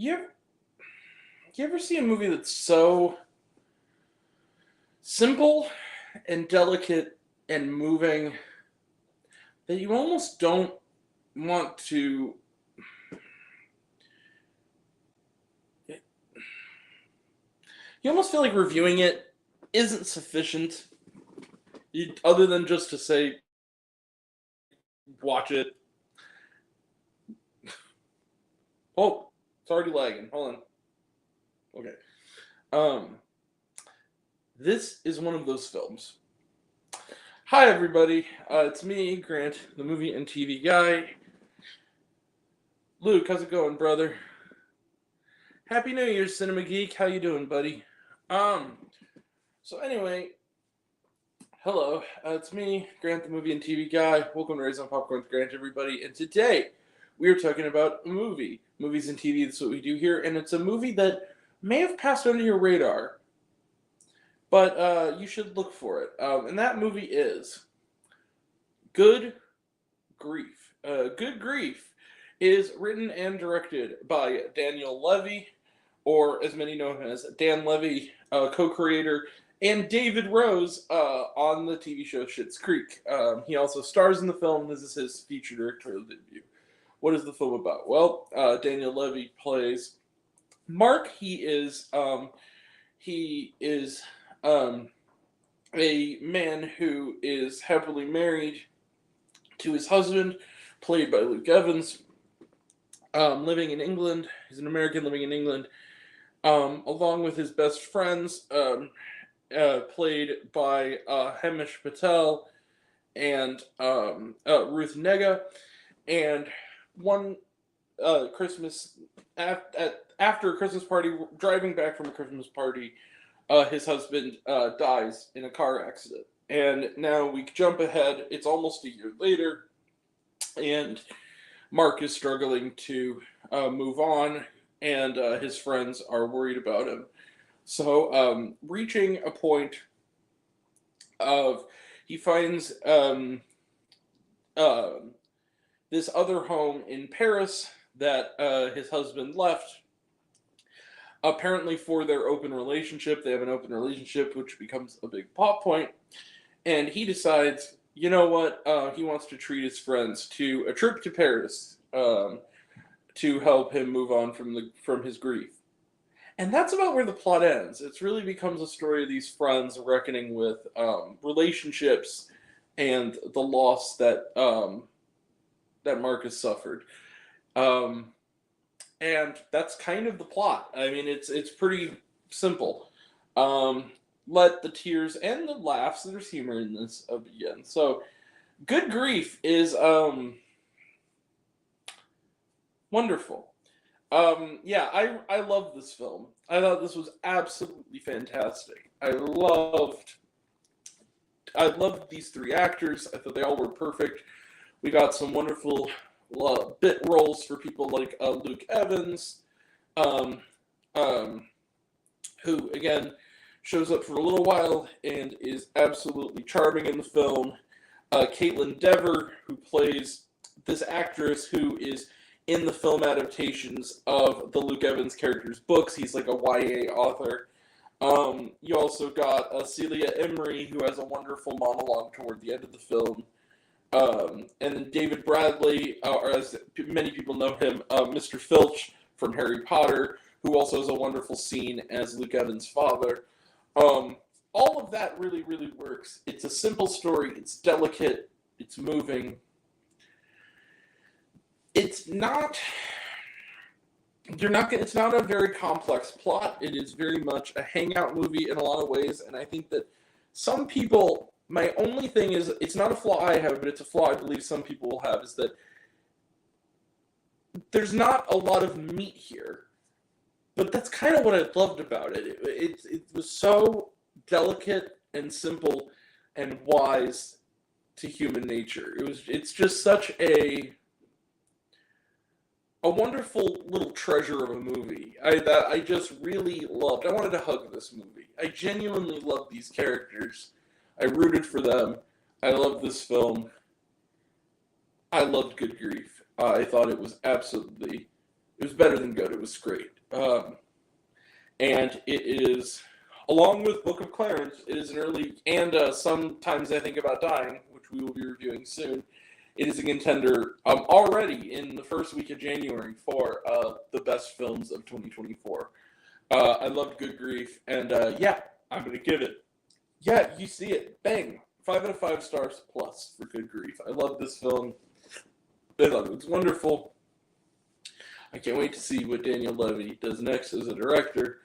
You ever, you ever see a movie that's so simple and delicate and moving that you almost don't want to. You almost feel like reviewing it isn't sufficient, other than just to say, watch it. Oh, it's already lagging. Hold on. Okay. Um, this is one of those films. Hi, everybody. It's me, Grant, the movie and TV guy. Luke, how's it going, brother? Happy New Year, Cinema Geek. How you doing, buddy? Um, so anyway, hello. It's me, Grant, the movie and TV guy. Welcome to Raise on Popcorn with Grant, everybody. And today, we are talking about a movie. Movies and TV, that's what we do here. And it's a movie that may have passed under your radar, but you should look for it. And that movie is Good Grief. Good Grief is written and directed by Daniel Levy, or as many know him as Dan Levy, co-creator, and David Rose on the TV show Schitt's Creek. He also stars in the film. This is his feature directorial debut. What is the film about? Well, Daniel Levy plays Mark. He is a man who is happily married to his husband, played by Luke Evans, living in England. He's an American living in England, along with his best friends, played by Hamish Patel and Ruth Negga. And one Christmas, after a Christmas party, driving back from a Christmas party, his husband dies in a car accident. And now we jump ahead. It's almost a year later, and Mark is struggling to move on, and his friends are worried about him. So, reaching a point of, he finds this other home in Paris that his husband left, apparently for their open relationship. They have an open relationship, which becomes a big plot point. And he decides, you know what, he wants to treat his friends to a trip to Paris to help him move on from his grief. And that's about where the plot ends. It really becomes a story of these friends reckoning with relationships and the loss that Mark has suffered. And that's kind of the plot. I mean, it's pretty simple. Let the tears and the laughs, there's humor in this, begin. So, Good Grief is wonderful. Yeah, I love this film. I thought this was absolutely fantastic. I loved these three actors. I thought they all were perfect. We got some wonderful bit roles for people like Luke Evans, who again shows up for a little while and is absolutely charming in the film. Caitlin Dever, who plays this actress who is in the film adaptations of the Luke Evans character's books. He's like a YA author. You also got Celia Emery, who has a wonderful monologue toward the end of the film. And then David Bradley, or as many people know him, Mr. Filch from Harry Potter, who also has a wonderful scene as Luke Evans' father. All of that really, really works. It's a simple story. It's delicate. It's moving. It's not a very complex plot. It is very much a hangout movie in a lot of ways, and I think that some people, my only thing is, it's not a flaw I have, but it's a flaw I believe some people will have, is that there's not a lot of meat here. But that's kind of what I loved about it. It was so delicate and simple and wise to human nature. It's just such a wonderful little treasure of a movie. I just really loved. I wanted to hug this movie. I genuinely loved these characters. I rooted for them. I loved this film. I loved Good Grief. I thought it was absolutely It was better than good. It was great. And it is, along with Book of Clarence, it is an early, and Sometimes I Think About Dying, which we will be reviewing soon. It is a contender already in the first week of January for the best films of 2024. I loved Good Grief, and I'm going to give it. Yeah, you see it. Bang. 5 out of 5 stars plus for Good Grief. I love this film. I thought it was wonderful. I can't wait to see what Daniel Levy does next as a director,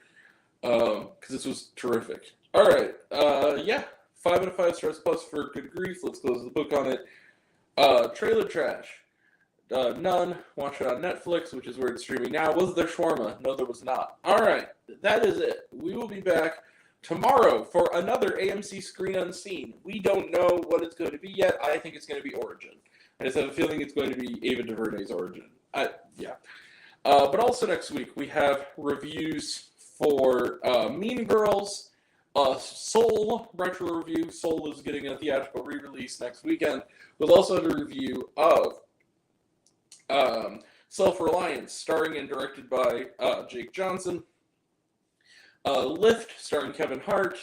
because this was terrific. All right. 5 out of 5 stars plus for Good Grief. Let's close the book on it. Trailer trash. None. Watch it on Netflix, which is where it's streaming now. Was there shawarma? No, there was not. All right. That is it. We will be back tomorrow for another AMC Screen Unseen. We don't know what it's going to be yet. I think it's going to be Origin. I just have a feeling it's going to be Ava DuVernay's Origin. But also next week, we have reviews for Mean Girls, Soul retro review. Soul is getting a theatrical re-release next weekend. We'll also have a review of Self-Reliance, starring and directed by Jake Johnson. Lift, starring Kevin Hart.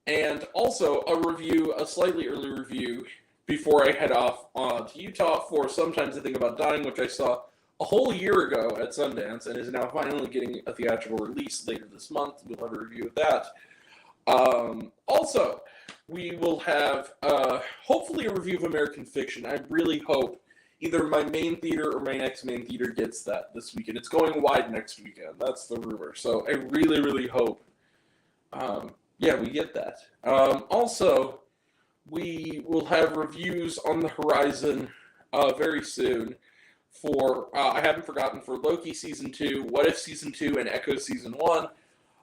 And also a slightly early review before I head off to Utah for Sometimes I Think About Dying, which I saw a whole year ago at Sundance and is now finally getting a theatrical release later this month. We'll have a review of that. Also, we will have hopefully a review of American Fiction. I really hope either my main theater or my next main theater gets that this weekend. It's going wide next weekend. That's the rumor. So I really, really hope we get that. Also, we will have reviews on the horizon very soon for, I haven't forgotten, for Loki Season 2, What If Season 2, and Echo Season 1.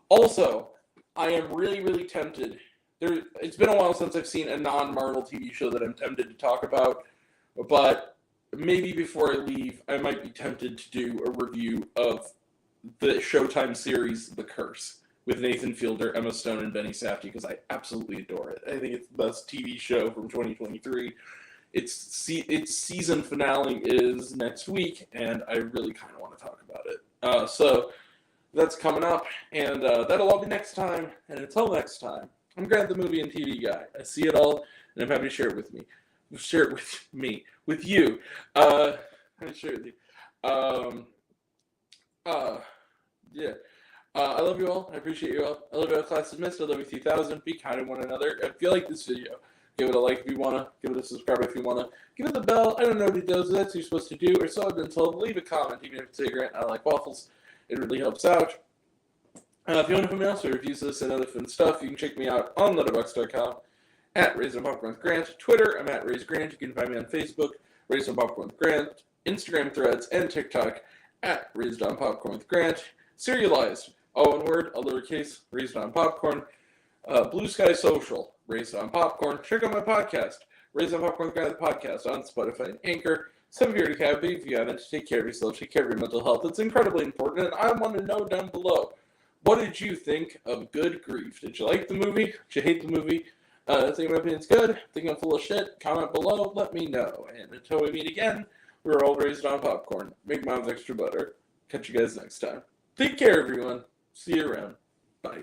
Also, I am really, really tempted. It's been a while since I've seen a non-Marvel TV show that I'm tempted to talk about, but maybe before I leave, I might be tempted to do a review of the Showtime series The Curse with Nathan Fielder, Emma Stone, and Benny Safdie, because I absolutely adore it. I think it's the best TV show from 2023. Its season finale is next week, and I really kind of want to talk about it. So that's coming up, and that'll all be next time. And until next time, I'm Grant, the movie and TV guy. I see it all, and I'm happy to share it with me. Share it with me, with you. I'm share it with you. I love you all. I appreciate you all. I love you all, class dismissed. I love you 3000. Be kind to one another. If you like this video, give it a like if you want to. Give it a subscribe if you want to. Give it the bell. I don't know what it does. That's what you're supposed to do, or so I've been told. Leave a comment, even if it's a Grant, I like waffles. It really helps out. If you want to put me else or reviews this and other fun stuff, you can check me out on letterboxd.com at Raised on Popcorn with Grant. Twitter, I'm at Raised Grant. You can find me on Facebook, Raised on Popcorn with Grant. Instagram Threads and TikTok at Raised on Popcorn with Grant. Serialized, all one word, all lowercase, Raised on Popcorn. Blue Sky Social, Raised on Popcorn. Check out my podcast, Raised on Popcorn with Grant, the podcast on Spotify and Anchor. Some of you already have, but if you haven't, take care of yourself, take care of your mental health. It's incredibly important, and I want to know down below, what did you think of Good Grief? Did you like the movie? Did you hate the movie? Think my opinion's good? Think I'm full of shit? Comment below, let me know. And until we meet again, we're all raised on popcorn. Make mine with extra butter. Catch you guys next time. Take care, everyone. See you around. Bye.